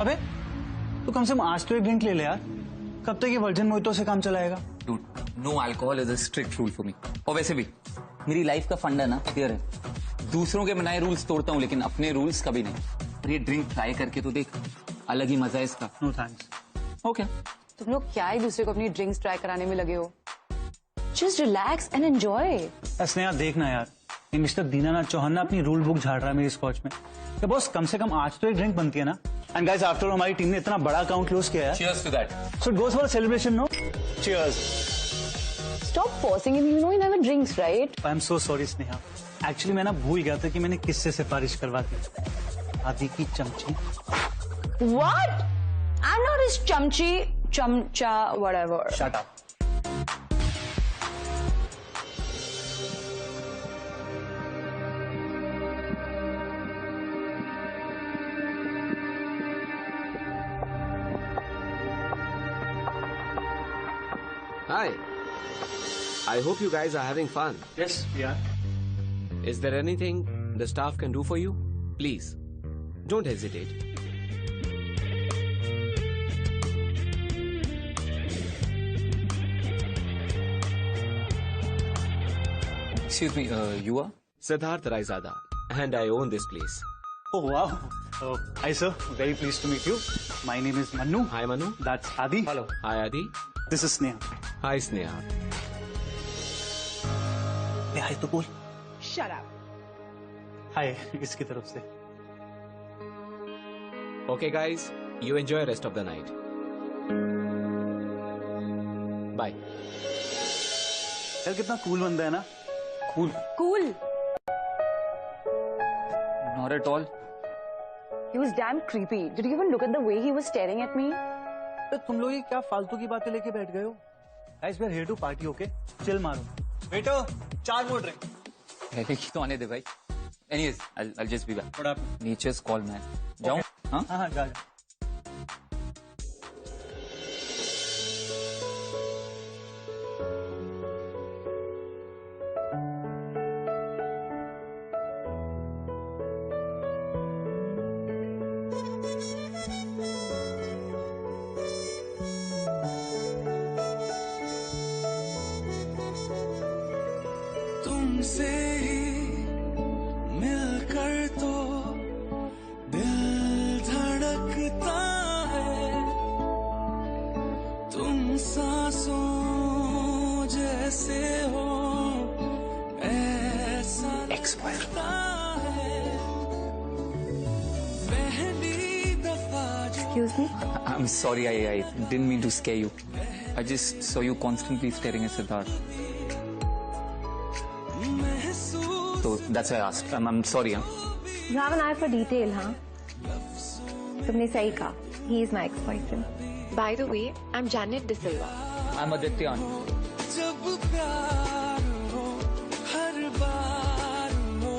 अबे तू कम से कम आज तो एक ड्रिंक ले ले यार, कब तक ये वर्जिन मोहितो से काम चलाएगा? Dude, no alcohol is a strict rule for me. और वैसे भी मेरी लाइफ का फंडा ना क्लियर है, दूसरों के बनाए रूल्स तोड़ता हूँ लेकिन अपने रूल्स कभी नहीं। और ये ड्रिंक ट्राई करके तो देख, अलग ही मजा है इसका। No thanks. ओके। तुम लोग क्या एक दूसरे को अपनी ड्रिंक्स ट्राई कराने में लगे हो? Just relax and enjoy. Sneha देखना यार, ये मिस्टर दीनानाथ चौहान ना अपनी रूल बुक झाड़ रहा है मेरी स्कॉच में। तो बॉस कम से कम आज तो एक ड्रिंक बनती है ना। एंड गाइस आफ्टर ऑल हमारी टीम ने इतना बड़ा अकाउंट क्लोज किया है। Cheers to that. So it goes for a celebration, no? Cheers. Stop forcing him. You know he never drinks, right? I am so sorry Sneha. Actually मैं ना भूल गया था कि मैंने किससे सिफारिश करवा दी। आदि की चमची। What? I'm not his chamchi, chamcha, whatever. Shut up. Hi. I hope you guys are having fun. Yes, we are. Is there anything the staff can do for you? Please, don't hesitate. Excuse me, you are? Siddharth Raizada, and I own this place. Oh wow. Hi sir, very pleased to meet you. My name is Manu. Hi Manu. That's Adi. Hello. Hi Adi. This is Sneha. Hi Sneha. Hey, hi तो बोल। Shut up. हाय इसकी तरफ से। Okay guys, you enjoy rest of the night. Bye. यार कितना cool बंदा है ना। Cool. Cool. Not at all. He was damn creepy. Did you even look at the way he was staring at me? तो तुम लोग ये क्या फालतू की बातें लेके बैठ गए हो? Guys, we are here to party, okay? Chill मारो। बेटो 4 more drink. पहले की तो आने दे भाई। Anyways, I'll just be back. What happened? Nature's call, man. जाऊँ? हाँ? हाँ जा। तुमसे ही मिलकर तो दिल धड़कता है, तुम सांसों जैसे हो ऐसा लगता है, पहली दफा जो Excuse me? I'm sorry, I didn't mean to scare you. I just saw you constantly staring at Siddharth. So that's why I asked. I'm sorry, huh? You have an eye for detail, huh? तुमने सही कहा. He is my ex-boyfriend. By the way, I'm Janet De Silva. I'm Aditya. जब प्यार हो हर बार हो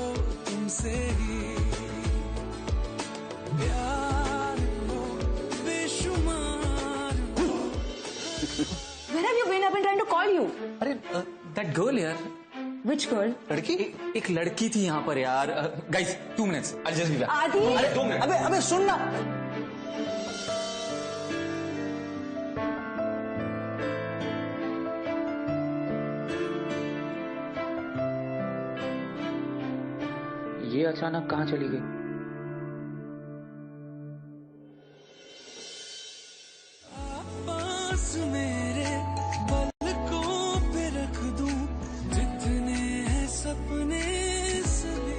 तुमसे ही प्यार हो बेशुमार हो। Where have you been? I've been trying to call you. अरे that girl यार, Which girl? लड़की? एक लड़की थी यहाँ पर यार। Guys, 2 minutes. I'll just be back. Adi. अरे 2 minutes. अबे सुन ना। ये अचानक कहाँ चली गई? पास मेरे पलकों पे रख दूं जितने हैं सपने सभी।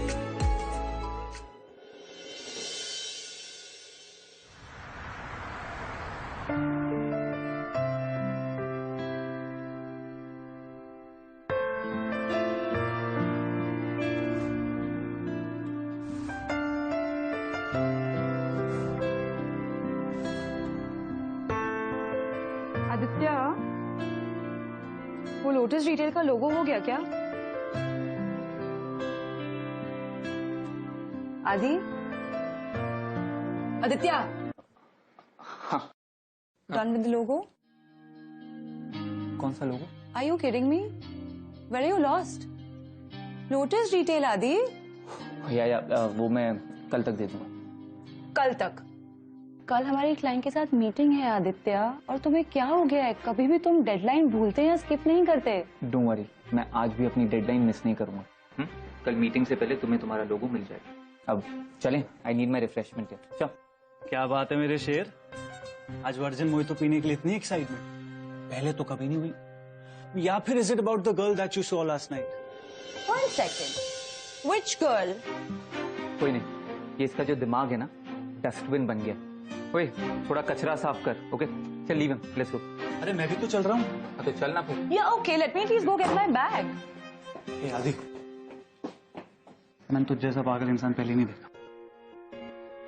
आदित्य, वो लोटस रिटेल का लोगो हो गया क्या? आदि? आदित्य? हाँ। Done with the logo? कौन सा लोगो? Are you kidding me? Where are you lost? Lotus Retail, Adi? या वो मैं कल तक दे दूंगा। कल तक। कल हमारी क्लाइंट के साथ मीटिंग है आदित्य, और तुम्हें क्या हो गया है? कभी भी तुम डेडलाइन भूलते या स्किप नहीं करते। डोंट वरी, मैं आज भी अपनी डेडलाइन मिस नहीं करूंगा। कल मीटिंग से पहले तुम्हें तुम्हारा लोगो मिल जाएगा। अब चलें, आई नीड माई रिफ्रेशमेंट। चल। क्या बात है मेरे शेर, आज वर्जिन मोहितो पीने के लिए इतनी एक्साइटमेंट? पहले तो कभी नहीं हुई। या फिर is it about the girl that you saw last night? 1 second. Which girl? कोई नहीं, ये इसका जो दिमाग है ना, डस्टबिन बन गया। ओए, थोड़ा कचरा साफ कर। ओके, चल लीव हिम, लेट्स गो। अरे मैं भी तो चल रहा हूँ। हाँ तो चल ना फिर। Yeah, okay. Let me at least go get my bag. ए आदि, मैंने तुझ जैसा पागल इंसान पहले नहीं देखा।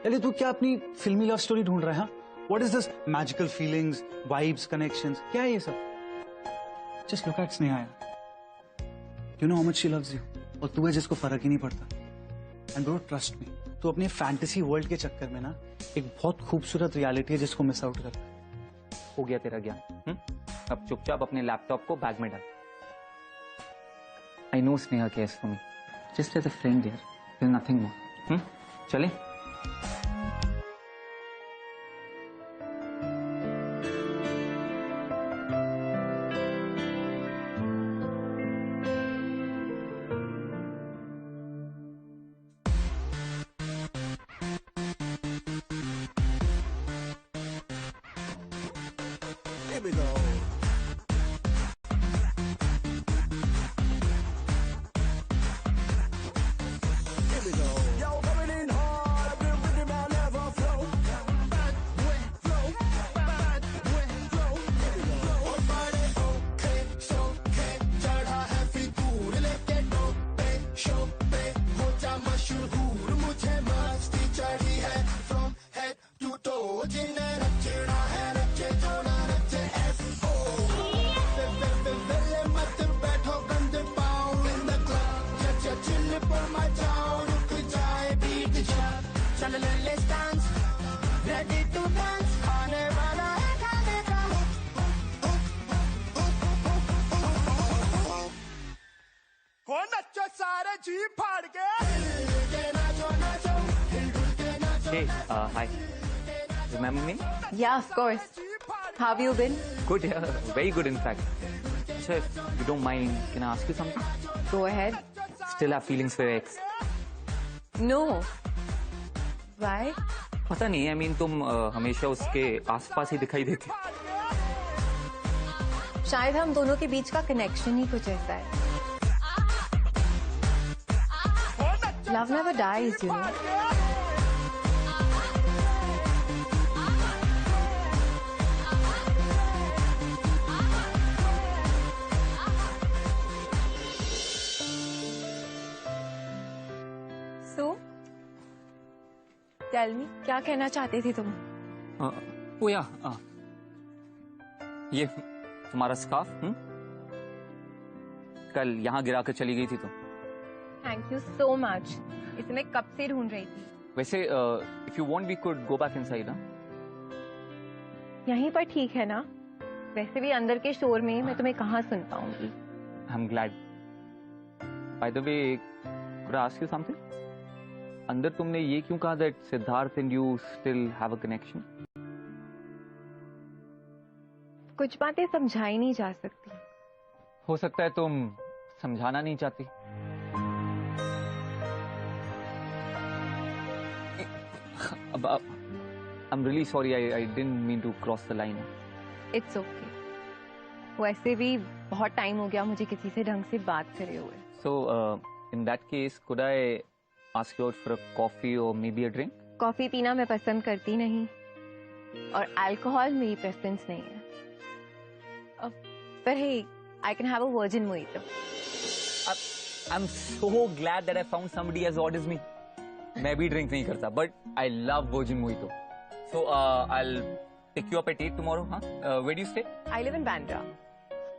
अरे तू क्या अपनी फिल्मी लव स्टोरी ढूंढ रहा है? What is this magical feelings, vibes, connections? क्या है ये सब? Just look at Sneha. You know how much she loves you, और तू है जिसको फर्क ही नहीं पड़ता। एंड ब्रो ट्रस्ट मी, तू अपने फैंटेसी वर्ल्ड के चक्कर में ना एक बहुत खूबसूरत रियलिटी है जिसको मिस आउट कर। हो गया तेरा ज्ञान। अब चुपचाप अपने लैपटॉप को बैग में डाल। I know Sneha cares for me, just as a friend यार, देयर इज नथिंग मोर। चलें? Here we go. Here we go. Yo, coming in hard, I've been with my never flow. Bad boy flow, bad boy flow. Here we go. On Friday, okay, so okay, चढ़ा है फितूर लेके डोपे शोपे हो जा मशहूर, मुझे मस्ती चढ़ी है from head to toe, जिन्हें रचना है रचे जो ना रचे F.O. वेले मत बैठो गंदे पाँव in the club, cha chill पर मचाओ, रुक जाए beat जा, चल let's dance, ready to dance, आने वाला है खाने का हो नच्चो सारे जी फाड़ के, हिल के नाचो नाचो, हिल डुल के नाचो, Hey, hi. Remember me? Yeah, of course. How have you been? Good, yeah, very good in fact. So if you don't mind, can I ask you something? Go ahead. Still have feelings for your ex? No. Why? पता नहीं, I mean तुम हमेशा उसके आसपास ही दिखाई देते। शायद हम दोनों के बीच का कनेक्शन ही कुछ ऐसा है। Love never dies, you know. So, tell me, क्या कहना चाहते थे तुम? ओ या, ये तुम्हारा स्कार्फ कल यहाँ गिरा कर चली गई थी तुम। थैंक यू सो मच, इसे मैं कब से ढूंढ रही थी। वैसे if you want we could go back inside. ना यहीं पर ठीक है ना? वैसे भी अंदर के शोर में मैं तुम्हें कहाँ सुन पाऊंगी। I am glad. By the way, could I ask you something? अंदर तुमने ये क्यों कहा that Siddharth and you still have a connection? कुछ बातें समझाई नहीं जा सकती। हो सकता है तुम समझाना नहीं चाहती। अब I am really sorry, I didn't mean to cross the line. It's okay. वैसे भी बहुत टाइम हो गया मुझे किसी से ढंग से बात करे हुए। So in that case could I ask you out for a coffee और maybe a drink? Coffee पीना मैं पसंद करती नहीं, और अल्कोहल मेरी प्रेफरेंस नहीं है। पर हे, I can have a virgin mojito. I'm so glad that I found somebody as odd as me. मैं भी ड्रिंक नहीं करता, but I love virgin mojito. So I'll pick you up at 8 tomorrow, huh? Where do you stay? I live in Bandra,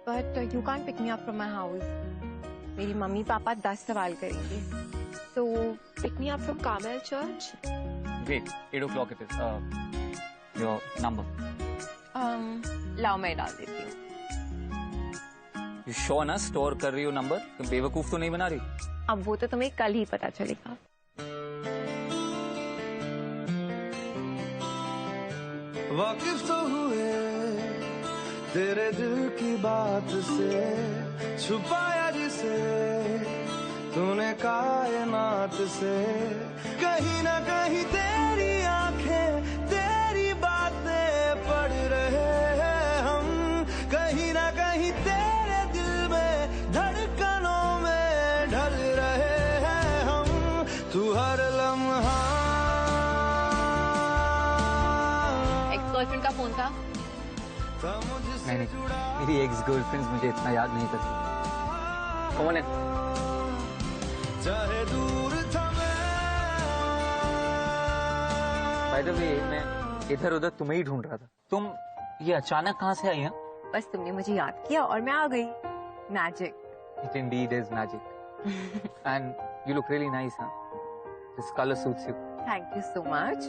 but you can't pick me up from my house. मेरी mummy papa 10 सवाल करेंगे. So pick me up from Carmel Church. Great, 8 o'clock it is. Your number. लाओ मैं डाल देती हूँ. You sure ना store कर रही हो नंबर? तुम बेवकूफ तो नहीं बना रही? अब वो तो तुम्हें कल ही पता चलेगा. वाकिफ तो हुए तेरे दिल की बात से, छुपाया जिसे तूने कायनात से। कहीं ना कहीं तेरी आंखें तेरी बातें पढ़ रहे हैं हम, कहीं ना कहीं तेरे दिल में धड़कनों में ढल रहे हैं हम। तू हर लम्हा। एक्स गर्लफ्रेंड का फोन था? नहीं, मेरी एक्स गर्लफ्रेंड्स मुझे इतना याद नहीं करती। कौन है? चाहे दूर था बाय द वे, मैं इधर उधर तुम्हें ही ढूंढ रहा था। तुम ये अचानक कहाँ से आई हैं? बस तुमने मुझे याद किया और मैं आ गई। Magic. It indeed is magic. And you look really nice, huh? This color suits you. Thank you so much.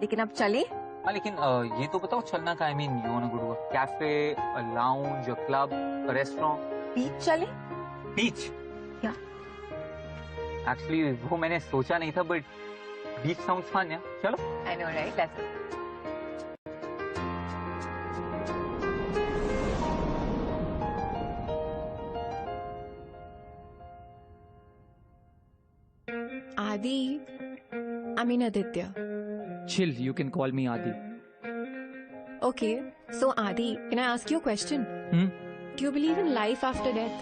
लेकिन अब चले? हाँ, लेकिन ये तो बताओ चलना का। I mean, you wanna go to a cafe, a lounge, a club, a restaurant? बीच चले? Beach? क्या? Actually, वो मैंने सोचा नहीं था, but beach sounds fun, yeah? चलो। I know, right? Let's go. Adi, I mean Aditya. Chill, you can call me Adi. Okay, so Adi, can I ask you a question? Do you believe in life after death?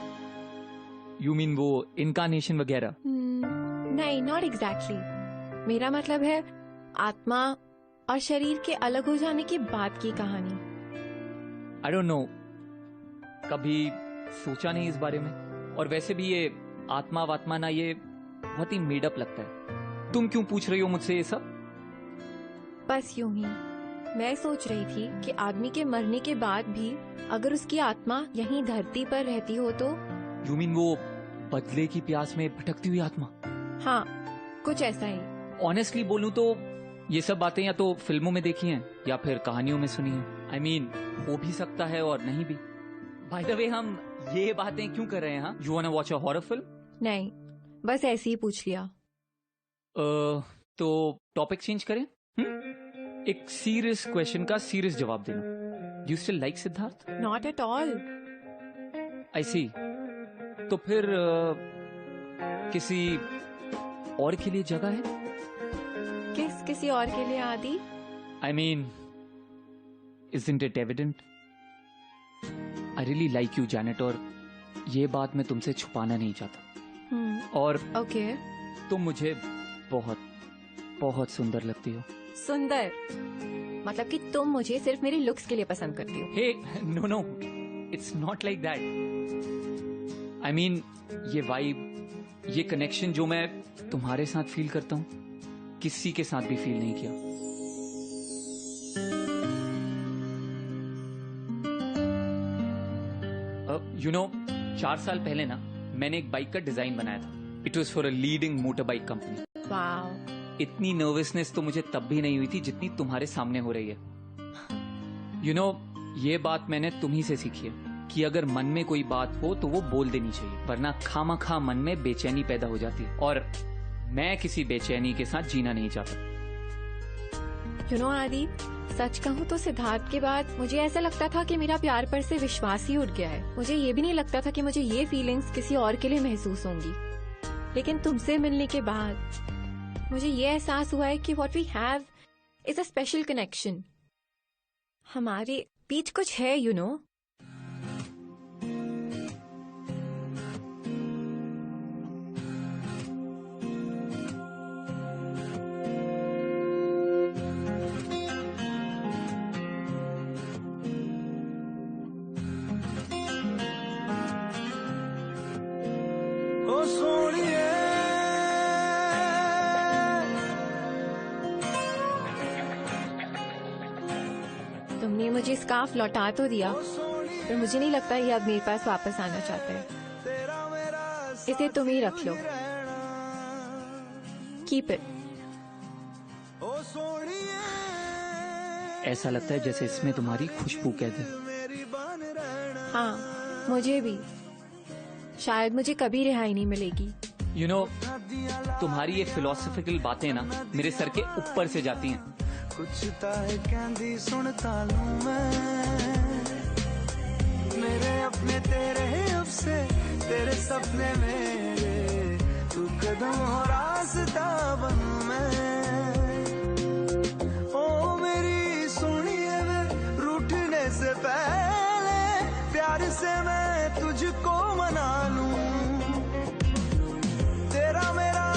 You mean वो incarnation वगैरह? नहीं, not exactly. मेरा मतलब है आत्मा और शरीर के अलग हो जाने के बाद की कहानी। I don't know. कभी सोचा नहीं इस बारे में। और वैसे भी ये आत्मा वात्मा ना, ये बहुत ही मेड अप लगता है। तुम क्यों पूछ रही हो मुझसे ये सब? बस यूं ही मैं सोच रही थी कि आदमी के मरने के बाद भी अगर उसकी आत्मा यहीं धरती पर रहती हो तो। You mean वो बदले की प्यास में भटकती हुई आत्मा? हाँ, कुछ ऐसा ही। ऑनेस्टली बोलूं तो ये सब बातें या तो फिल्मों में देखी हैं या फिर कहानियों में सुनी हैं। I mean, हो भी सकता है और नहीं भी। By the way, हम ये बातें क्यों कर रहे हैं? हाँ, You wanna watch a horror film? नहीं, बस ऐसे ही पूछ लिया। तो टॉपिक चेंज करें? एक सीरियस क्वेश्चन का सीरियस जवाब देना। You still like Siddharth? Not at all. I see. तो फिर किसी और के लिए जगह है? किसी और के लिए आदि? I mean, isn't it evident? I really like you, Janet, और ये बात मैं तुमसे छुपाना नहीं चाहता। और ओके। तुम मुझे बहुत बहुत सुंदर लगती हो। सुंदर मतलब कि तुम मुझे सिर्फ मेरे लुक्स के लिए पसंद करती हो? Hey, no, it's not like that. I mean, ये वाइब, ये कनेक्शन जो मैं तुम्हारे साथ फील करता हूँ, किसी के साथ भी फील नहीं किया। यू नो, 4 साल पहले ना मैंने एक बाइक का डिजाइन बनाया था। It was for a leading motor bike company. Wow. इतनी नर्वसनेस तो मुझे तब भी नहीं हुई थी जितनी तुम्हारे सामने हो रही है। यू नो, ये बात मैंने तुम्ही से सीखी है कि अगर मन में कोई बात हो तो वो बोल देनी चाहिए, वरना खामखा मन में बेचैनी पैदा हो जाती है, और मैं किसी बेचैनी के साथ जीना नहीं चाहता। यू नो आदि, सच कहूँ तो सिद्धार्थ के बाद मुझे ऐसा लगता था कि मेरा प्यार पर से विश्वास ही उठ गया है। मुझे ये भी नहीं लगता था कि मुझे ये फीलिंग्स किसी और के लिए महसूस होंगी, लेकिन तुमसे मिलने के बाद मुझे ये एहसास हुआ है कि what we have is a special connection. हमारे बीच कुछ है, यू नो। ओ सोनिए तुमने मुझे स्कार्फ लौटा तो दिया, पर मुझे नहीं लगता ये अब मेरे पास वापस आना चाहता है। इसे तुम ही रख लो। Keep it. ऐसा लगता है जैसे इसमें तुम्हारी खुशबू कैद है। हाँ, मुझे भी। शायद मुझे कभी रिहाई नहीं मिलेगी। यू नो, तुम्हारी ये फिलोसॉफिकल बातें ना मेरे सर के ऊपर से जाती हैं। कुछ ताए कहंदी सुनता लूं मैं मेरे अपने तेरे अफसे तेरे सपने मेरे तू कदम हो रास्ता बनूं मैं ओ मेरी सुनिए वे रूठने से पहले प्यार से मैं तुझको मना लूं तेरा मेरा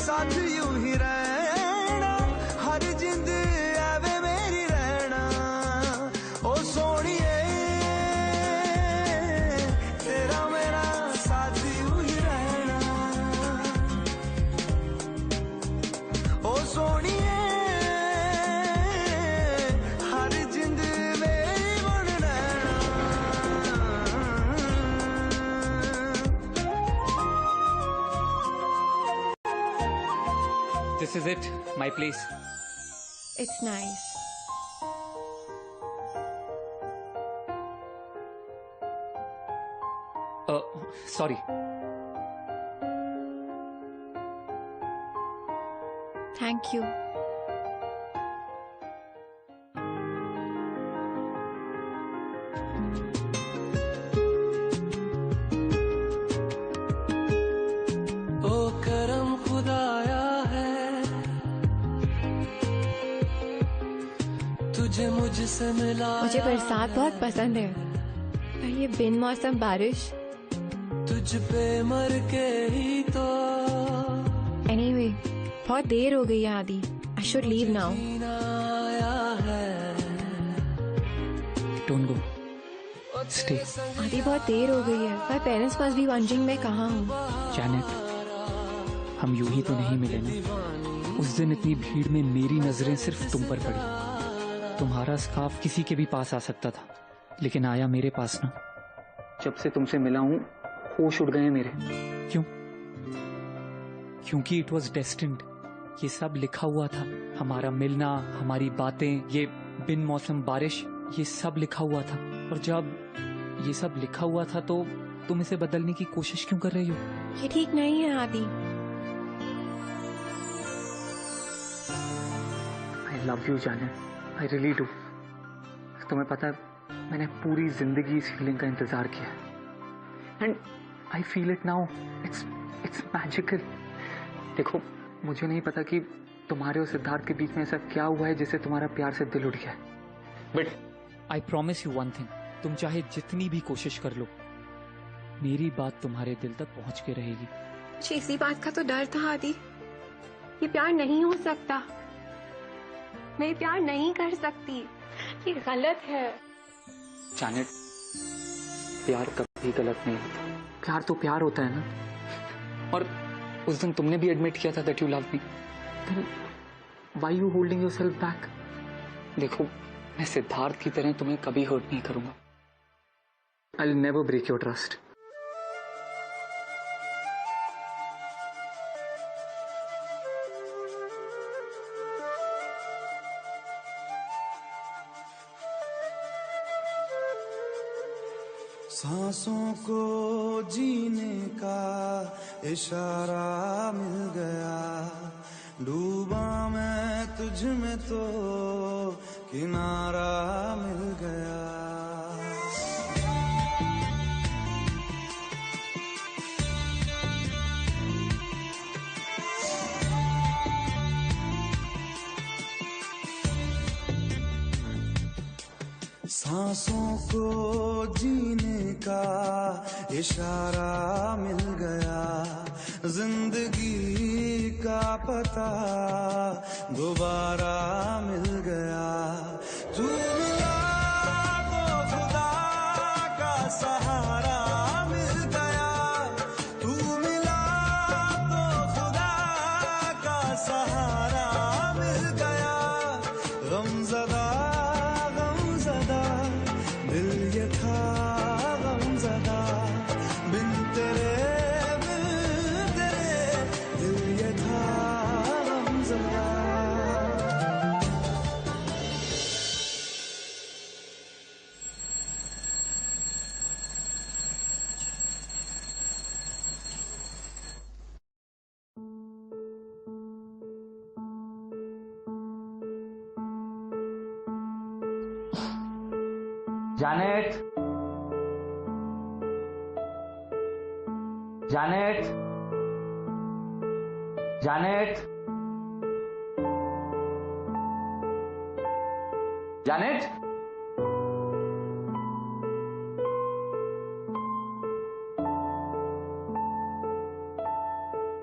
साथ यूं ही रहना हर जिंद आवे मेरी रहना ओ सोनिए तेरा मेरा साथ यूं ही रहना ओ सोनिए हर जिंद मेरी बन रहना This is it, my place. It's nice. Sorry. Thank you. ओ करम खुदाया है तुझे मुझसे मिला मुझे बरसात बहुत पसंद है पर ये बिन मौसम बारिश तुझ पे मर के ही तो एनीवे बहुत देर हो गई है आदि आई शुड लीव नाउ जीना आया है Don't go. Stay. आदि बहुत देर हो गई है my parents must be wondering मैं कहाँ हूँ Janet, हम यूं ही तो नहीं मिले ना। उस दिन इतनी भीड़ में मेरी नजरें सिर्फ तुम पर पड़ी। तुम्हारा स्कार्फ किसी के भी पास आ सकता था, लेकिन आया मेरे पास ना। जब से तुमसे मिला हूं, होश उड़ गए हैं मेरे। क्यों? क्योंकि इट वॉज डेस्टिन्ड। ये सब लिखा हुआ था, हमारा मिलना, हमारी बातें, ये बिन मौसम बारिश, ये सब लिखा हुआ था। और जब ये सब लिखा हुआ था तो तुम इसे बदलने की कोशिश क्यों कर रही हो? ये ठीक नहीं है आदि आई लव यू जाने, आई रियली डू। तुम्हें पता है, मैंने पूरी जिंदगी इस फीलिंग का इंतजार किया and I feel it now. It's magical. देखो, मुझे नहीं पता कि तुम्हारे और सिद्धार्थ के बीच में ऐसा क्या हुआ है जिससे तुम्हारा प्यार से दिल उठ गया, but I promise you one thing, तुम चाहे जितनी भी कोशिश कर लो, मेरी बात तुम्हारे दिल तक पहुंच के रहेगी। मुझे इसी बात का तो डर था आदि, ये प्यार नहीं हो सकता, मैं प्यार नहीं कर सकती, ये गलत है। जानेट, प्यार कभी गलत नहीं होता। प्यार तो प्यार होता है ना। और उस दिन तुमने भी एडमिट किया था that you love me, then why you holding yourself back? देखो, मैं सिद्धार्थ की तरह तुम्हें कभी हर्ट नहीं करूंगा। I will never break your trust. सांसों को जीने का इशारा मिल गया, डूबा मैं तुझ में तो किनारा मिल गया। सांसों को जीने का इशारा मिल गया, जिंदगी का पता दोबारा मिल गया। तू मिला तो खुदा का सहारा मिल गया, तू मिला तो खुदा का सहारा मिल गया। गमज़दा दिल ये था गमज़दा, बिन तेरे दिल ये था गमज़दा। Janet. Janet. Janet. Janet.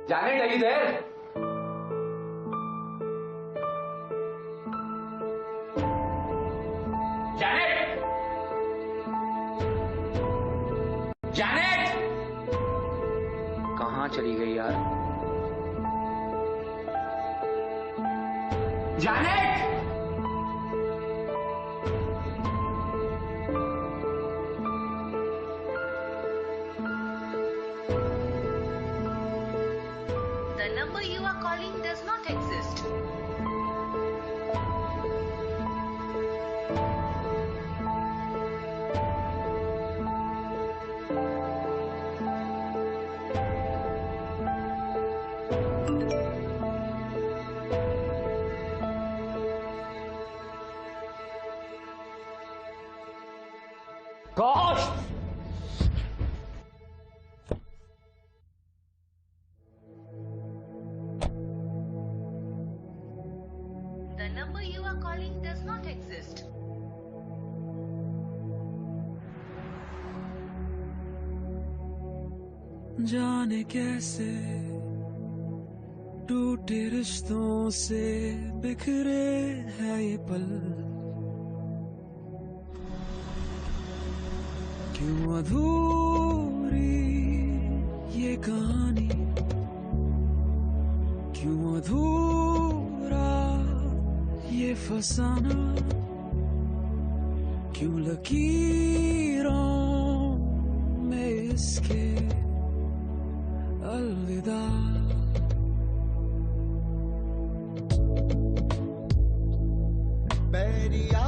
Janet, are you there? Janet! Janet! कहाँ चली गई यार? Janet! The number you are calling does not exist. Gosh! The number you are calling does not exist. जाने कैसे टूटे रिश्तों से बिखरे है ये पल, क्यों अधूरी ये कहानी, क्यों अधूरा ये फसाना, क्यों लकीरों में इसके अलविदा। बैरिया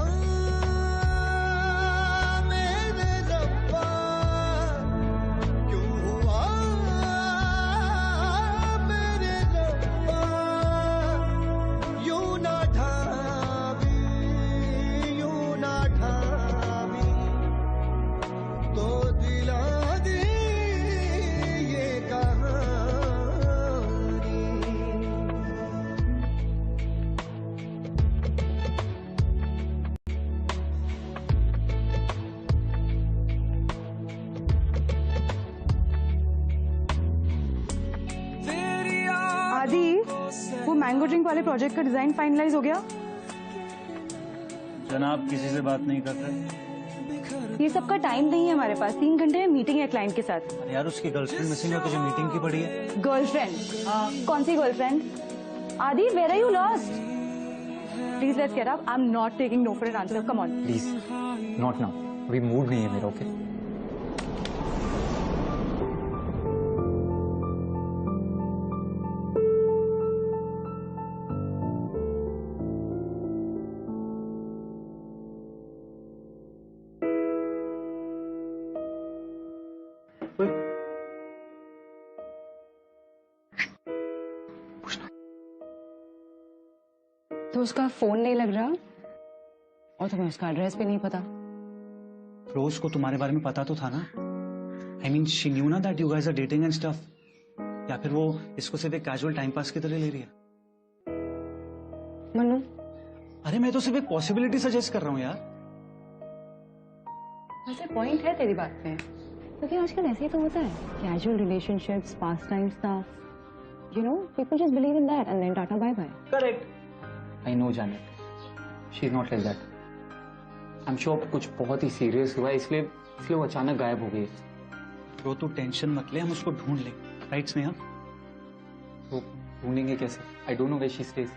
मेरे रब्बा क्यों हुआ मेरे रब्बा, यूं ना ढाबी तो दिला दी ये कहानी। आदि, वो मैंगो ड्रिंक वाले प्रोजेक्ट का डिजाइन फाइनलाइज हो गया? जनाब किसी से बात नहीं कर रहे। ये सब का टाइम नहीं है हमारे पास, 3 घंटे में मीटिंग है क्लाइंट के साथ। अरे यार उसकी गर्लफ्रेंड मिसिंग है, तुझे मीटिंग की पड़ी है। गर्लफ्रेंड? कौन सी girlfriend? Adi, where are you lost? Please let's get up, I am not taking no for an answer, come on. Please not now, अभी मूड नहीं है मेरा। ओके तो उसका फोन नहीं लग रहा और तुम्हें उसका एड्रेस भी नहीं पता। रोज को तुम्हारे बारे में पता तो था ना? आई मीन शी न्यू ना that you guys are dating and stuff. या फिर वो इसको सिर्फ एक कैजुअल टाइम पास की तरह ले रही है? मनु, अरे मैं तो सिर्फ एक पॉसिबिलिटी सजेस्ट कर रहा हूँ यार। वैसे पॉइंट है तेरी बात पे, क्योंकि आजकल ऐसे ही तो होता है, casual relationships, pass time stuff, you know, people just believe in that and then tata bye bye. Correct. I know Janet, she is not like that. I am sure कुछ बहुत ही सीरियस हुआ है, इसलिए वो अचानक गायब हो गई। तो तू टेंशन मत ले, हम उसको ढूंढ लेंगे, राइट स्नेहा? तो ढूंढेंगे कैसे? I don't know where she stays.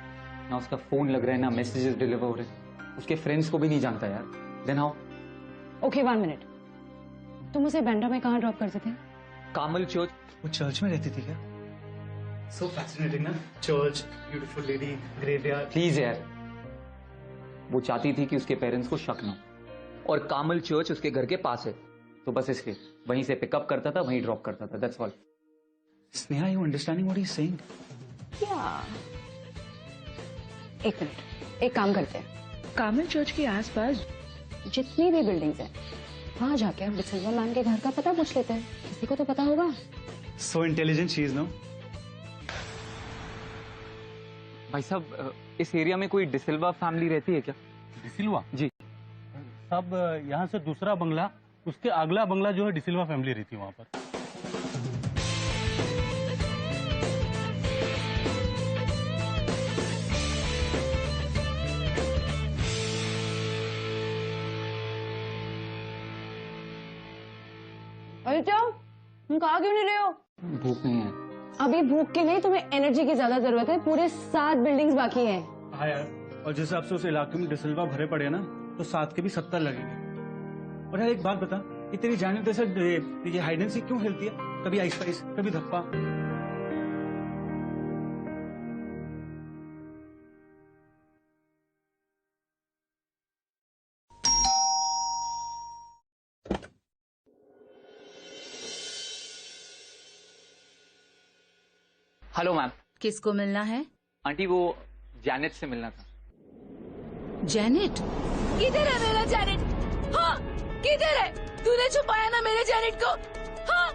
ना उसका फोन लग रहा है, ना मैसेजेस डिलीवर हो रहे, उसके फ्रेंड्स को भी नहीं जानता यार। Then how? ओके 1 मिनट, तुम उसे बैंड्रा में कहाँ ड्रॉप करते थे? कामल चर्च। वो चर्च में रहती थी क्या? सो फैसिनेटिंग ना, church, beautiful lady, graveyard. Please यार, वो चाहती थी कि उसके पेरेंट्स को शक ना हो, और कामल चर्च उसके घर के पास है, तो बस इसलिए वहीं से पिकअप करता था, वहीं ड्रॉप करता था, that's all. Sneha, you understanding what he is saying? या, एक मिनट, एक काम करते हैं, कामल चर्च के आसपास जितनी भी बिल्डिंग्स हैं वहां जाके हम डिसिल्वा मैन के घर का पता पूछ लेते हैं, किसी को तो पता होगा। So intelligent she is, no? भाई साहब, इस एरिया में कोई डिसिल्वा फैमिली रहती है क्या? डिसिल्वा जी। सब यहाँ से दूसरा बंगला, उसके अगला बंगला जो है डिसिल्वा फैमिली रहती है वहाँ पर। अरे क्या तुम कहा क्यों नहीं रहे हो? भूख नहीं है। अभी भूख की नहीं, तुम्हें एनर्जी की ज्यादा जरूरत है। पूरे 7 बिल्डिंग्स बाकी हैं। हाँ यार, और जिस हिसाब से उस इलाके में डिसिल्वा भरे पड़े हैं ना, तो 7 के भी 70 लगेंगे। और यार एक बात बता, ये तेरी जाने जैसे ये हाइड एंड सीक क्यों खेलती है? कभी आइस पाइस, कभी धप्पा। Hello ma'am. किसको मिलना है? आंटी वो जैनेट से मिलना था। जैनेट? किधर है मेरा जैनेट? हाँ, किधर है? तूने छुपाया ना मेरे जैनेट को? हाँ,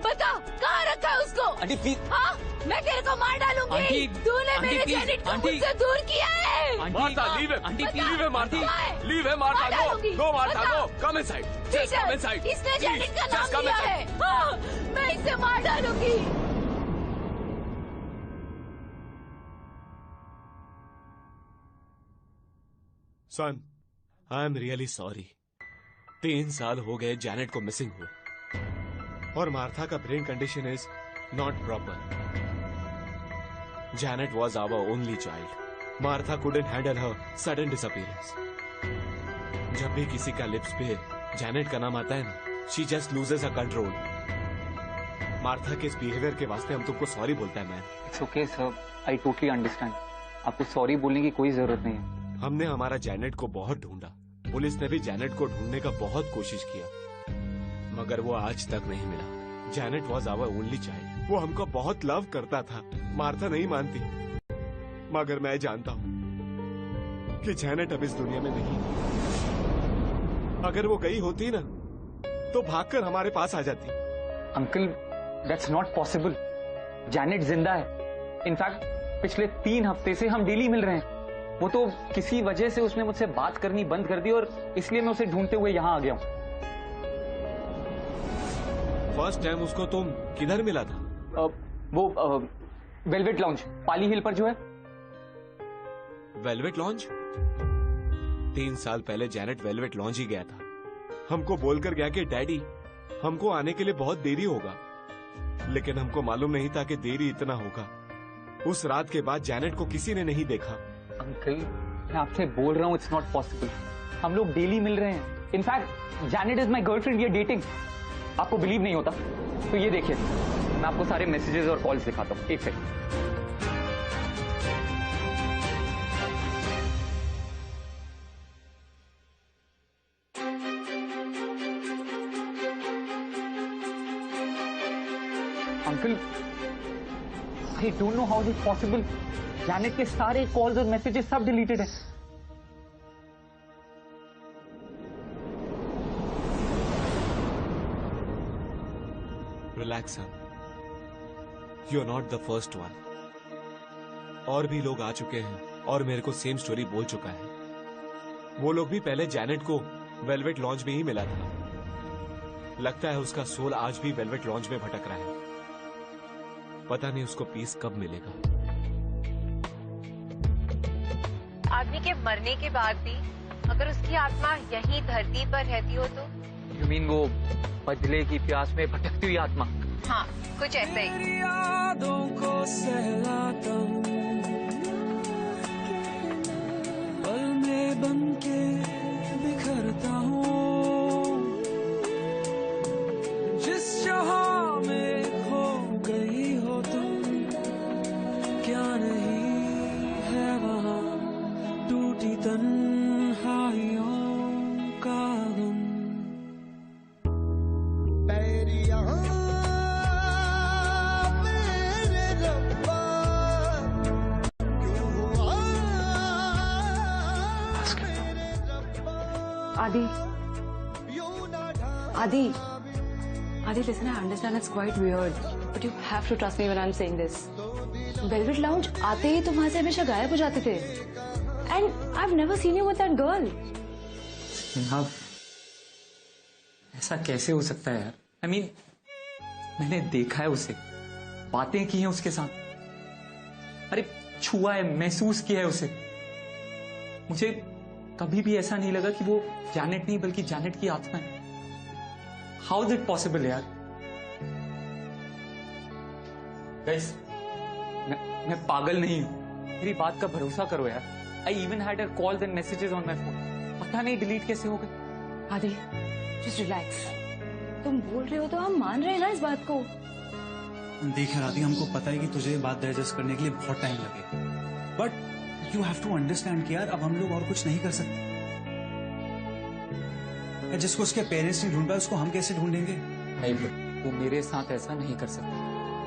बता कहाँ रखा है उसको? Aunty please. हाँ, मैं तेरे को मार डालूंगी। आंटी, तूने आंटी, मेरे प्लीज, जैनेट को आंटी। मुझसे दूर किया है। Martha, leave him. आंटी बता, Leave him, Martha. कहाँ है? Leave him, Martha. मार Go. डालूंगी। Go, Martha. बता। Go. Come inside. Just come inside. इसने Please, जैनेट का just नाम come लिया inside. है। हाँ, मैं इसे मार डालूंगी। Son, I am really sorry. 3 साल हो गए जैनेट को मिसिंग हुए, और मार्था का brain condition is not proper. Janet was our only child. Martha couldn't handle her sudden disappearance. जब भी किसी का लिप्स पे जैनेट का नाम आता है ना, she just loses her control. Martha के इस बिहेवियर के वास्ते हम तुमको सॉरी बोलता है ma'am. It's okay sir, I totally understand. आपको सॉरी बोलने की कोई जरूरत नहीं है। हमने हमारा जैनेट को बहुत ढूंढा, पुलिस ने भी जैनेट को ढूंढने का बहुत कोशिश किया, मगर वो आज तक नहीं मिला। Janet was our only child. वो हमको बहुत लव करता था। मार्था नहीं मानती, मगर मैं जानता हूँ कि जैनेट अब इस दुनिया में नहीं। अगर वो गई होती ना, तो भागकर हमारे पास आ जाती। Uncle, that's not possible. Janet जिंदा है। इनफैक्ट पिछले 3 हफ्ते से हम डेली मिल रहे हैं। वो तो किसी वजह से उसने मुझसे बात करनी बंद कर दी, और इसलिए मैं उसे ढूंढते हुए यहाँ आ गया हूँ। फर्स्ट टाइम उसको तुम किधर मिला था? वो वेलवेट लॉन्ज, पाली हिल पर जो है। Velvet lounge? 3 साल पहले जैनेट वेलवेट लॉन्ज ही गया था। हमको बोलकर गया कि डैडी, हमको आने के लिए बहुत देरी होगा, लेकिन हमको मालूम नहीं था कि देरी इतना होगा। उस रात के बाद जैनेट को किसी ने नहीं देखा। अंकल, मैं आपसे बोल रहा हूँ, इट्स नॉट पॉसिबल। हम लोग डेली मिल रहे हैं। In fact Janet is my girlfriend, we are dating. आपको बिलीव नहीं होता तो ये देखिए, मैं आपको सारे मैसेजेस और कॉल्स दिखाता हूँ। एक second. Uncle, I don't know how this possible. Janet के सारे कॉल्स और मैसेजेस सब डिलीटेड है। Relax son, you are not the first one. और भी लोग आ चुके हैं और मेरे को सेम स्टोरी बोल चुका है। वो लोग भी पहले जैनेट को वेलवेट लॉन्ज में ही मिला था। लगता है उसका सोल आज भी वेलवेट लॉन्ज में भटक रहा है। पता नहीं उसको पीस कब मिलेगा। आदमी के मरने के बाद भी अगर उसकी आत्मा यहीं धरती पर रहती हो तो? यू मीन वो बदले की प्यास में भटकती हुई आत्मा? हाँ, कुछ ऐसा ही। तेरी यादों को सहलाता हूँ, पल में बन के बिखरता हूँ। जिस जहां में खो गई हो तुम, क्या नहीं है वहां टूटी तन्हाइयों का गम। Adi. Adi. Adi, listen, I understand it's quite weird, but you have to trust me when I'm saying this. Velvet Lounge आते ही तुम वहां से हमेशा गायब हो जाते थे. And I've never seen you with that girl. Neha, ऐसा कैसे हो सकता है यार? I mean, मैंने देखा है उसे, बातें की हैं उसके साथ, अरे छुआ है, महसूस किया है उसे. मुझे कभी भी ऐसा नहीं लगा कि वो जैनेट नहीं बल्कि जैनेट की आत्मा है. हाउ इज इट पॉसिबल यार? गाइस, मैं पागल नहीं हूं, मेरी बात का भरोसा करो यार. I even had her calls and messages on my phone. पता नहीं डिलीट कैसे हो गए. आदि, just relax. तुम बोल रहे हो तो हम मान रहे हैं ना इस बात को. देख यार आदि, हमको पता है कि तुझे ये बात डाइजेस्ट करने के लिए बहुत टाइम लगे, but you have to understand कि यार अब हम लोग और कुछ नहीं कर सकते. जिसको उसके पेरेंट्स नहीं ढूंढ पाए उसको हम कैसे ढूंढेंगे? नहीं, वो मेरे साथ ऐसा नहीं कर सकता.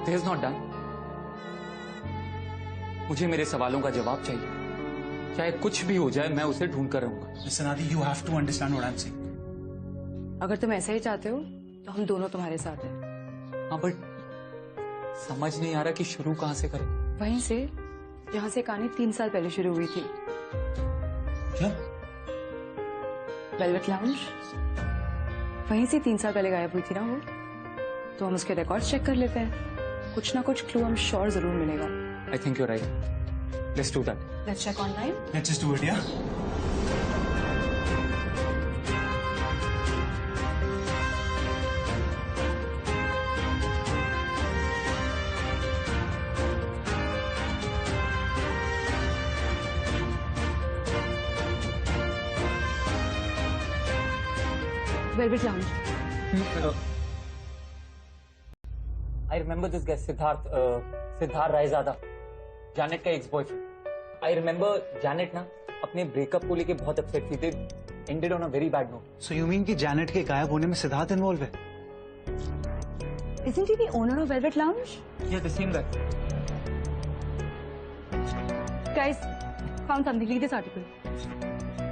This is not done. मुझे मेरे सवालों का जवाब चाहिए. चाहे कुछ भी हो जाए, मैं उसे ढूंढ कर रहूंगा. Listen, Adi, you have to understand what I'm saying. अगर तुम ऐसा ही चाहते हो तो हम दोनों तुम्हारे साथ हैं. हाँ, बट समझ नहीं आ रहा कि शुरू कहां से करें. वहीं से जहां से कहानी 3 साल पहले शुरू हुई थी. क्या? वेलवेट लाउंज वहीं से 3 साल पहले गायब हुई थी ना वो. तो हम उसके रिकॉर्ड्स चेक कर लेते हैं. कुछ ना कुछ क्लू हम श्योर जरूर मिलेगा. I think you right. Let's do that. Let's check online. Let's just do it, yeah? Velvet lounge. I remember this guy Siddharth Raizada, Janet का ex boyfriend. I remember Janet ना अपने ब्रेकअप को लेके बहुत अपसेट थी. They ended on a very bad note. So you mean कि Janet के गायब होने में सिद्धार्थ इन्वॉल्व है? Isn't he the owner of Velvet Lounge? Yeah, the same guy. Guys, found something. Read this article.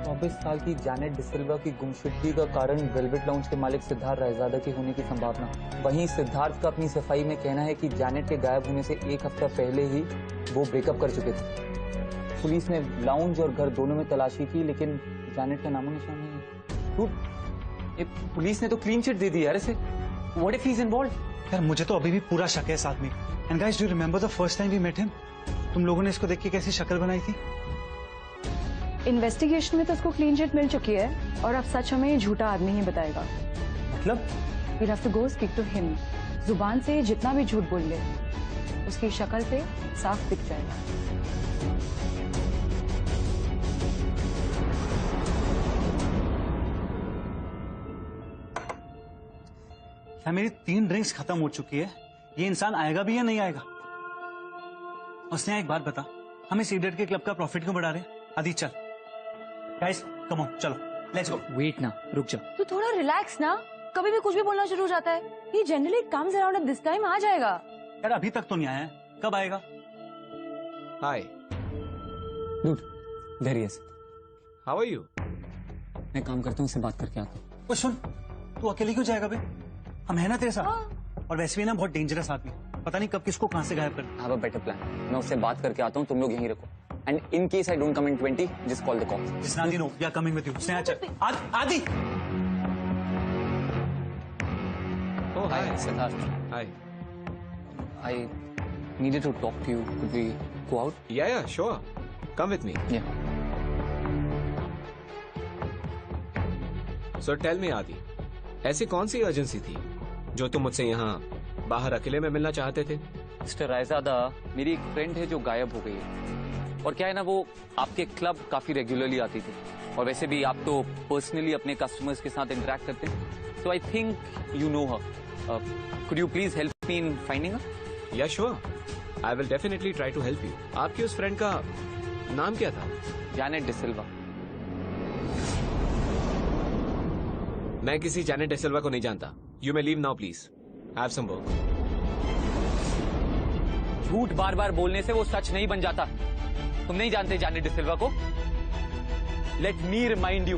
24 साल की जैनेट डिसिल्वा की गुमशुदगी का कारण वेलवेट लाउंज के मालिक सिद्धार्थ रायजादा की होने की संभावना. वहीं सिद्धार्थ का अपनी सफाई में कहना है कि जैनेट के गायब होने से 1 हफ्ता पहले ही वो ब्रेकअप कर चुके थे. पुलिस ने लाउंज और घर दोनों में तलाशी की, लेकिन जैनेट का नामो निशान नहीं है. पुलिस ने तो क्लीन चिट दे दी यार इसे. What if he is involved? यार मुझे तो अभी भी पूरा शक है इस आदमी. And guys, do you remember the first time we met him? तुम लोगों ने इसको देख के कैसी शक्ल बनाई थी? इन्वेस्टिगेशन में तो उसको क्लीन चिट मिल चुकी है और अब सच हमें झूठा आदमी ही बताएगा. मतलब We'll have to go speak to him. जुबान से जितना भी झूठ बोल ले, उसकी शक्ल से साफ दिख जाएगा. यार मेरी 3 ड्रिंक्स खत्म हो चुकी है. ये इंसान आएगा भी या नहीं आएगा? उसने एक बात बता, हम इस इडियट के क्लब का प्रॉफिट क्यों बढ़ा रहे हैं? आदि चल. गाइस कम ऑन, चलो लेट्स गो. वेट ना, रुक जा. तू थोड़ा रिलैक्स ना. कभी भी कुछ भी बोलना शुरू हो जाता है. He generally comes around at this time. आ जाएगा. यार अभी तक तो नहीं आया है, कब आएगा? Hi, Dude, there he is. How are you? मैं काम करता हूँ, उससे बात करके आता हूँ. ओ सुन, तू अकेले क्यों जाएगा बे? हम है ना तेरे साथ. और वैसे भी ना बहुत डेंजरस आदमी, पता नहीं कब किसको कहां से गायब कर. I have a better plan. मैं उससे बात करके आता हूँ, तुम लोग यहीं रखो. And in case I don't come in 20, just call the cops. Jisna no, yeah coming with you. Sneha चल. Adi. Oh, Hi, hi. Siddharth. Hi. I needed to talk to you. Could we go out? Yeah, sure. Come with me. Yeah. So tell me, आदि, ऐसी कौन सी urgency थी जो तुम मुझसे यहाँ बाहर अकेले में मिलना चाहते थे? मिस्टर रायजादा, मेरी एक फ्रेंड है जो गायब हो गई है. और क्या है ना, वो आपके क्लब काफी रेगुलरली आती थी. और वैसे भी आप तो पर्सनली अपने कस्टमर्स के साथ इंटरेक्ट करते हैं. So I think you know her. Could you please help me in finding her? Yeah, sure. I will definitely try to help you. आपकी उस फ्रेंड का नाम क्या था? जैनेट डिसिल्वा. मैं किसी जैनेट डिसिल्वा को नहीं जानता. You may leave now, please. I have some work. झूठ बार बार बोलने से वो सच नहीं बन जाता. तुम नहीं जानते जैनेट डिसिल्वा को? लेट मी रिमाइंड यू,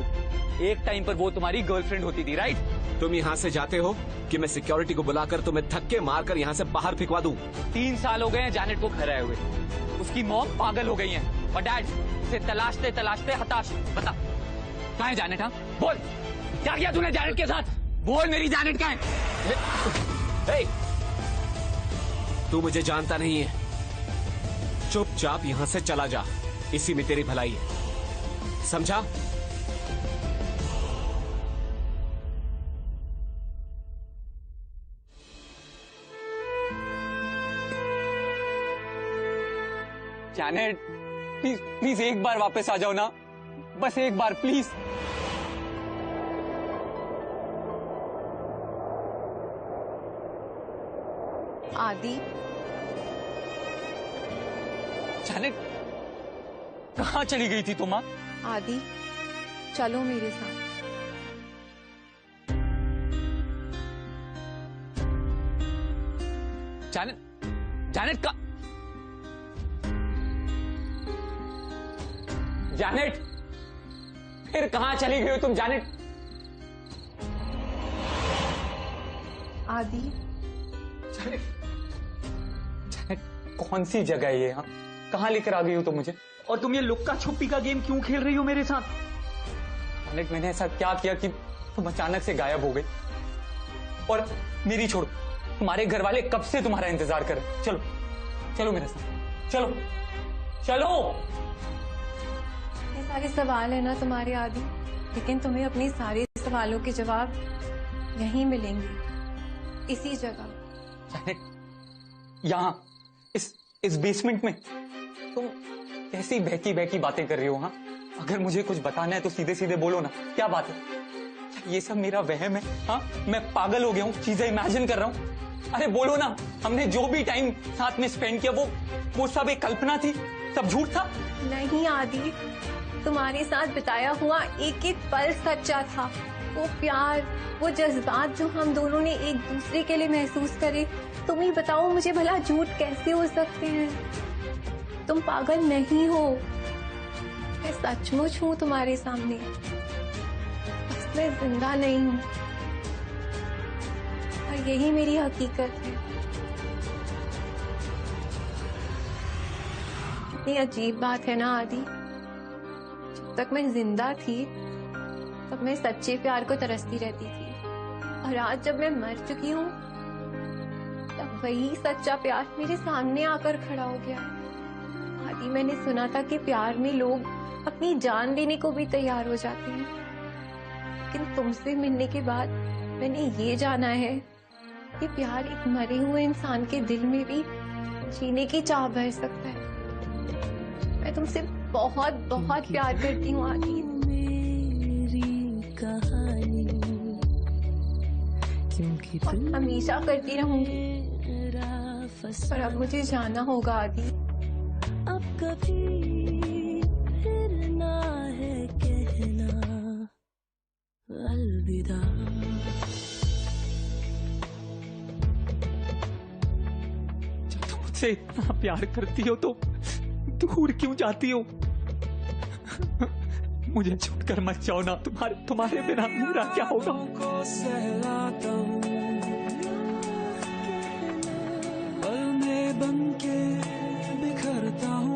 एक टाइम पर वो तुम्हारी गर्लफ्रेंड होती थी, राइट? तुम यहाँ से जाते हो कि मैं सिक्योरिटी को बुलाकर तुम्हें धक्के मारकर यहाँ से बाहर फिकवा दूं? 3 साल हो गए हैं जैनेट को घर आए हुए। उसकी मॉम पागल हो गई है और डैड से तलाशते तलाशते हताश। बता कहाँ है जैनेट? हाँ बोल, क्या किया तूने जैनेट के साथ? बोल, मेरी जैनेट कहाँ है? हे! तू मुझे जानता नहीं है, चुपचाप यहाँ से चला जा, इसी में तेरी भलाई है, समझा? जैनेट प्लीज प्लीज एक बार वापस आ जाओ ना, बस एक बार प्लीज। आदि, जैनेट कहाँ चली गई थी तुम? आदि चलो मेरे साथ। जैनेट, जैनेट का जैनेट फिर कहाँ चली गई हो तुम जैनेट? आदि, जैनेट, जैनेट कौन सी जगह है ये? यहाँ कहाँ लेकर आ गई हो तुम मुझे? और तुम ये लुक्का छुपी का गेम क्यों खेल रही हो मेरे साथ? जैनेट मैंने ऐसा क्या किया कि तुम अचानक से गायब हो गई? और मेरी छोड़ो, तुम्हारे घर वाले कब से तुम्हारा इंतजार कर रहे हैं। चलो चलो मेरे साथ, चलो चलो। ये सारे सवाल है ना तुम्हारे आदि, लेकिन तुम्हें अपने सारे सवालों के जवाब यहीं मिलेंगे, इसी जगह। जैनेट, यहाँ इस बेसमेंट में तुम कैसी बहकी बहकी बातें कर रही हो? हाँ, अगर मुझे कुछ बताना है तो सीधे सीधे बोलो ना, क्या बात है? क्या ये सब मेरा वहम है? हाँ, मैं पागल हो गया हूँ, चीजें इमेजिन कर रहा हूँ? अरे बोलो ना, हमने जो भी टाइम साथ में स्पेंड किया वो सब एक कल्पना थी, सब झूठ था? नहीं आदि, तुम्हारे साथ बिताया हुआ एक एक पल सच्चा था। वो प्यार, वो जज्बात जो हम दोनों ने एक दूसरे के लिए महसूस करे, तुम ही बताओ मुझे भला झूठ कैसे हो सकते हैं? तुम पागल नहीं हो, मैं सचमुच हूँ तुम्हारे सामने, बस मैं जिंदा नहीं हूँ, और यही मेरी हकीकत है। कितनी अजीब बात है ना आदि, जब तक मैं जिंदा थी तब मैं सच्चे प्यार को तरसती रहती थी, और आज जब मैं मर चुकी हूँ तब वही सच्चा प्यार मेरे सामने आकर खड़ा हो गया। आदि, मैंने सुना था कि प्यार में लोग अपनी जान देने को भी तैयार हो जाते हैं, लेकिन तुमसे मिलने के बाद मैंने ये जाना है कि प्यार एक मरे हुए इंसान के दिल में भी जीने की चाह भर सकता है। मैं तुमसे बहुत बहुत प्यार करती हूँ आदि, और हमेशा करती रहूंगी, पर अब मुझे जाना होगा आदि। अब कभी फिर ना है कहना अलविदा। जब तुम मुझसे इतना प्यार करती हो तो दूर क्यों जाती हो? मुझे छोड़कर मत जाओ ना, तुम्हारे बिना मेरा क्या होगा? को सहलाता हूँ, पल में बन के बिखरता हूँ।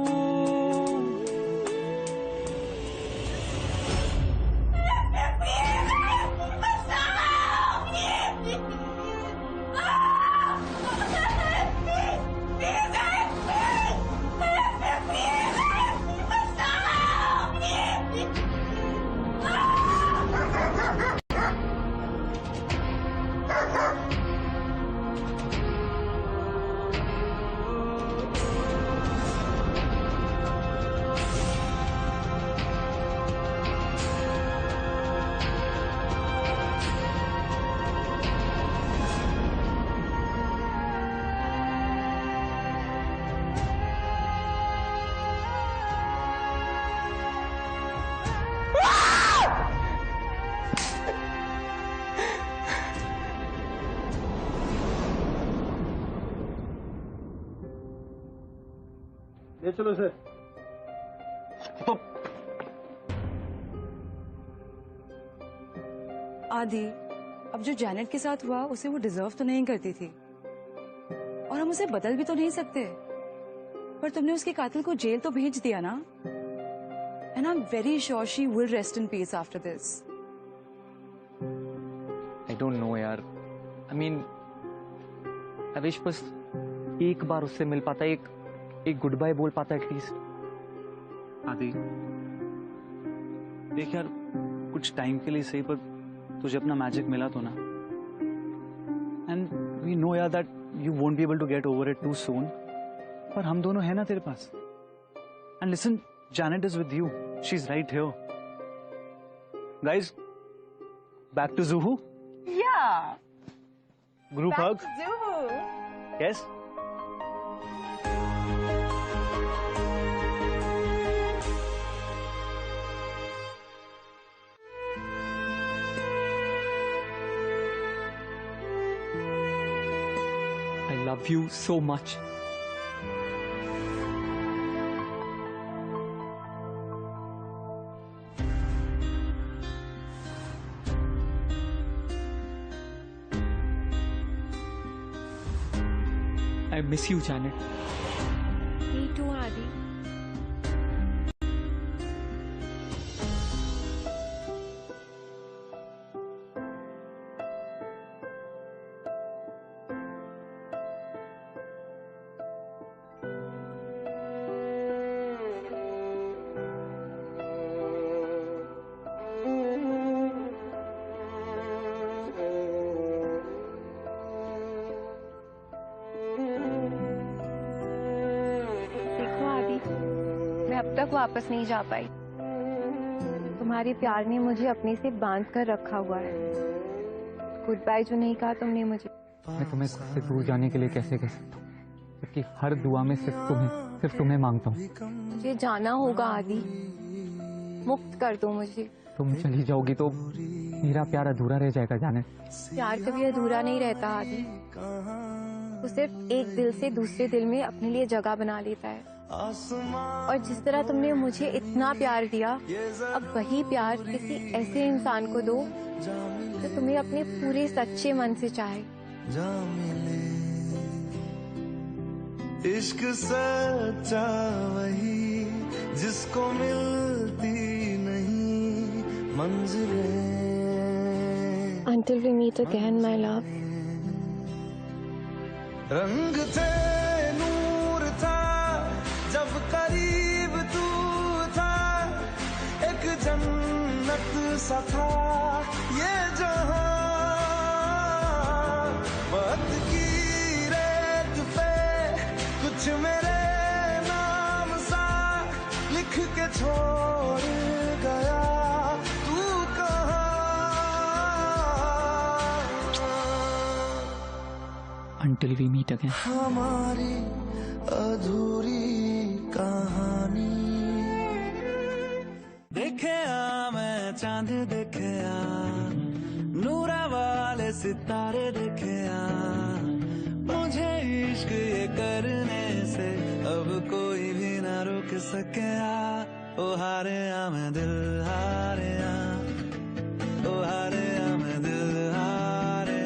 ले चलो सर। तो आदि, अब जो जैनेट के साथ हुआ उसे वो डिजर्व तो नहीं करती थी और हम उसे बदल भी तो नहीं सकते, पर तुमने उसके कातिल को जेल तो भेज दिया ना। And I am very sure she will rest in peace after this. I don't no यार, आई मीन आई विश बस एक बार उससे मिल पाता, एक गुड बाय बोल पाता एटलीस्ट। आदि देख यार, कुछ टाइम के लिए सही पर तुझे अपना मैजिक मिला तो ना, एंड वी नो यार that you won't be able to get over it too soon, पर हम दोनों हैं ना तेरे पास। And listen, Janet is with you. She's right here. Guys, back to Zuhu? Yeah. Group hug? Zuhu. Yes? I love you so much. I miss you, Janet. Me too, Adi. मैं अब तक वापस नहीं जा पाई। तुम्हारे प्यार ने मुझे अपने से बांध कर रखा हुआ है। गुड बाय जो नहीं कहा तुमने मुझे। मैं तुम्हें खुद से दूर जाने के लिए कैसे कह सकता हूँ, क्योंकि हर दुआ में सिर्फ तुम्हें मांगता हूँ। मुझे जाना होगा आदि, मुक्त कर दो मुझे। तुम चली जाओगी तो मेरा प्यार अधूरा रह जाएगा जानेट। प्यार कभी अधूरा नहीं रहता आदि, वो सिर्फ एक दिल से दूसरे दिल में अपने लिए जगह बना लेता है। और जिस तरह तुमने मुझे इतना प्यार दिया, अब वही प्यार किसी ऐसे इंसान को दो जो तुम्हें अपने पूरे सच्चे मन से चाहे। इश्क सच्चा वही जिसको मिलती नहीं मंजिलें। Until we meet again, my love. रंग थे नूर था जब करीब तू था, एक जन्नत सा था ये जहां। वक्त की रेत पे कुछ मेरे नाम सा लिख के छोड़ गया, तू कहाँ? Until we meet again. हमारी अधूरी कहानी। देखे मैं चांद देखे नूरा वाले सितारे देखे, मुझे इश्क ये करने से अब कोई भी ना रोक सके। ओ हारे मैं दिल हारे, ओ हारे मैं दिल हारे,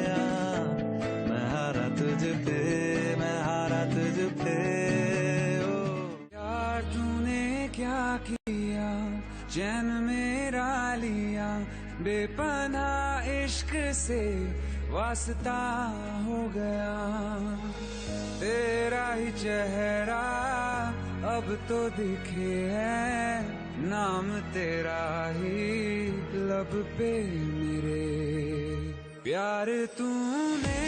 मैं हारा तुझ पे, मैं हारा तुझ पे। यार तूने क्या किया, चैन मेरा लिया, बेपनाह इश्क से वास्ता हो गया। तेरा ही चेहरा अब तो दिखे है, नाम तेरा ही लब पे मेरे। प्यार तूने